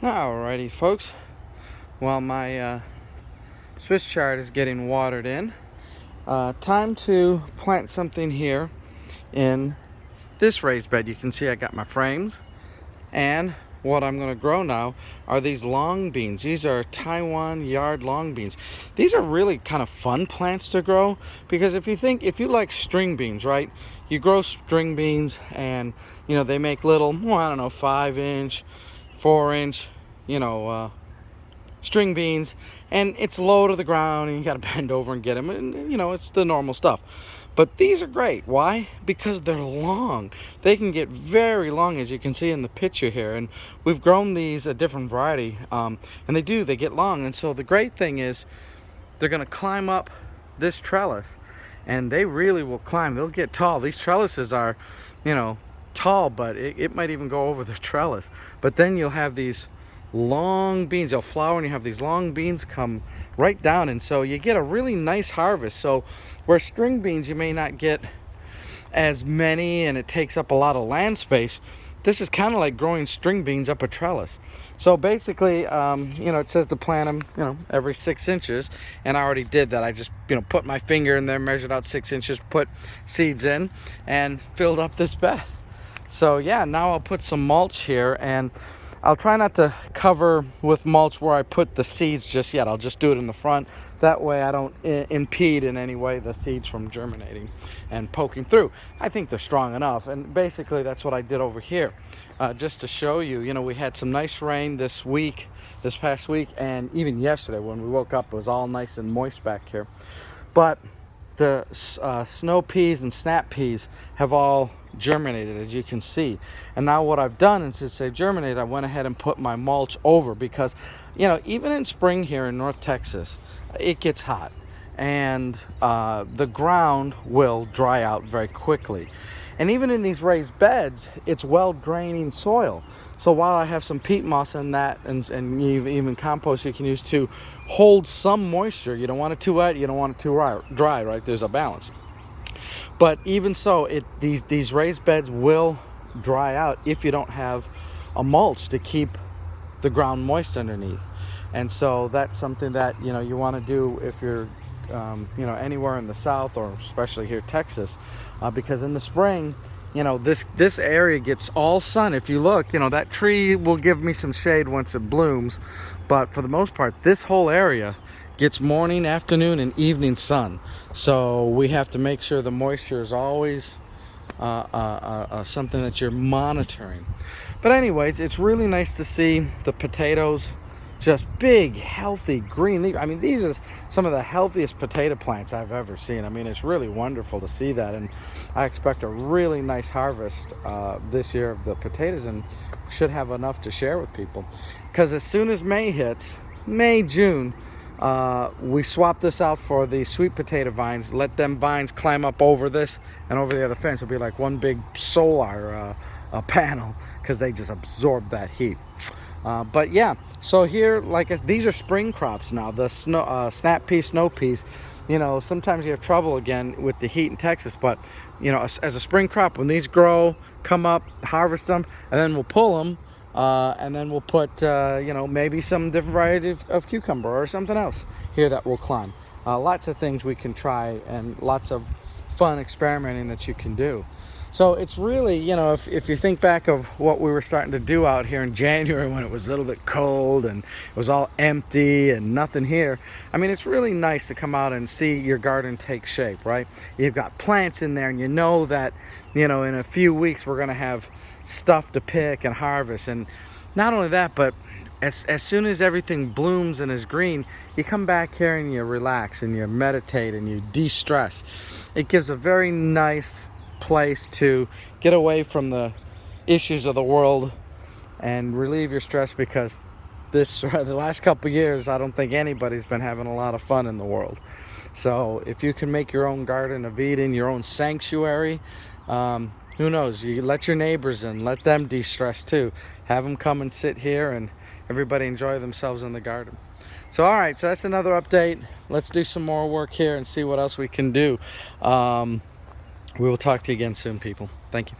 Alrighty folks, while my Swiss chard is getting watered in, time to plant something here in this raised bed. You can see I got my frames, and what I'm going to grow now are these long beans. These are Taiwan yard long beans. These are really kind of fun plants to grow, because if you like string beans, right? You grow string beans and they make little, well, I don't know, 5-inch, 4-inch, string beans, and it's low to the ground and you got to bend over and get them, and it's the normal stuff. But these are great. Why? Because they're long. They can get very long, as you can see in the picture here, and we've grown these a different variety, and they get long. And so the great thing is they're going to climb up this trellis, and they really will climb. They'll get tall. These trellises are tall, but it might even go over the trellis. But then you'll have these long beans. They'll flower and you have these long beans come right down, and so you get a really nice harvest. So where string beans you may not get as many and it takes up a lot of land space, this is kind of like growing string beans up a trellis. So basically, it says to plant them, every 6 inches, and I already did that. I just, put my finger in there, measured out 6 inches, put seeds in, and filled up this bed. So yeah, now I'll put some mulch here, and I'll try not to cover with mulch where I put the seeds just yet. I'll just do it in the front. That way I don't impede in any way the seeds from germinating and poking through. I think they're strong enough, and basically that's what I did over here. Just to show you, we had some nice rain this past week, and even yesterday when we woke up it was all nice and moist back here. But the snow peas and snap peas have all germinated, as you can see. And now what I've done is, since they've germinated, I went ahead and put my mulch over, because even in spring here in North Texas it gets hot, and the ground will dry out very quickly. And even in these raised beds, it's well draining soil. So while I have some peat moss in that, and even compost you can use to hold some moisture, you don't want it too wet, you don't want it too dry, right? There's a balance. But even so, these raised beds will dry out if you don't have a mulch to keep the ground moist underneath. And so that's something that you want to do if you're anywhere in the south, or especially here Texas, because in the spring this area gets all sun. If you look, that tree will give me some shade once it blooms, but for the most part this whole area gets morning, afternoon, and evening sun. So we have to make sure the moisture is always something that you're monitoring. But anyways, it's really nice to see the potatoes, just big, healthy green leaf. I mean, these are some of the healthiest potato plants I've ever seen. I mean, it's really wonderful to see that, and I expect a really nice harvest this year of the potatoes, and should have enough to share with people. Because as soon as May hits, June, we swap this out for the sweet potato vines. Let them vines climb up over this and over the other fence. It'll be like one big solar panel, because they just absorb that heat. But yeah, so here, these are spring crops now. The snap peas, snow peas. Sometimes you have trouble again with the heat in Texas, but as a spring crop, when these grow, come up, harvest them, and then we'll pull them. And then we'll put, maybe some different variety of cucumber or something else here that will climb. Lots of things we can try, and lots of fun experimenting that you can do. So it's really, if you think back of what we were starting to do out here in January, when it was a little bit cold and it was all empty and nothing here. I mean, it's really nice to come out and see your garden take shape, right? You've got plants in there, and that, in a few weeks we're going to have stuff to pick and harvest. And not only that, but as soon as everything blooms and is green, you come back here and you relax and you meditate and you de-stress. It gives a very nice place to get away from the issues of the world and relieve your stress, because the last couple of years I don't think anybody's been having a lot of fun in the world. So if you can make your own garden of Eden, your own sanctuary, who knows, you let your neighbors in, let them de-stress too, have them come and sit here and everybody enjoy themselves in the garden. So all right, so that's another update. Let's do some more work here and see what else we can do. We will talk to you again soon, people. Thank you.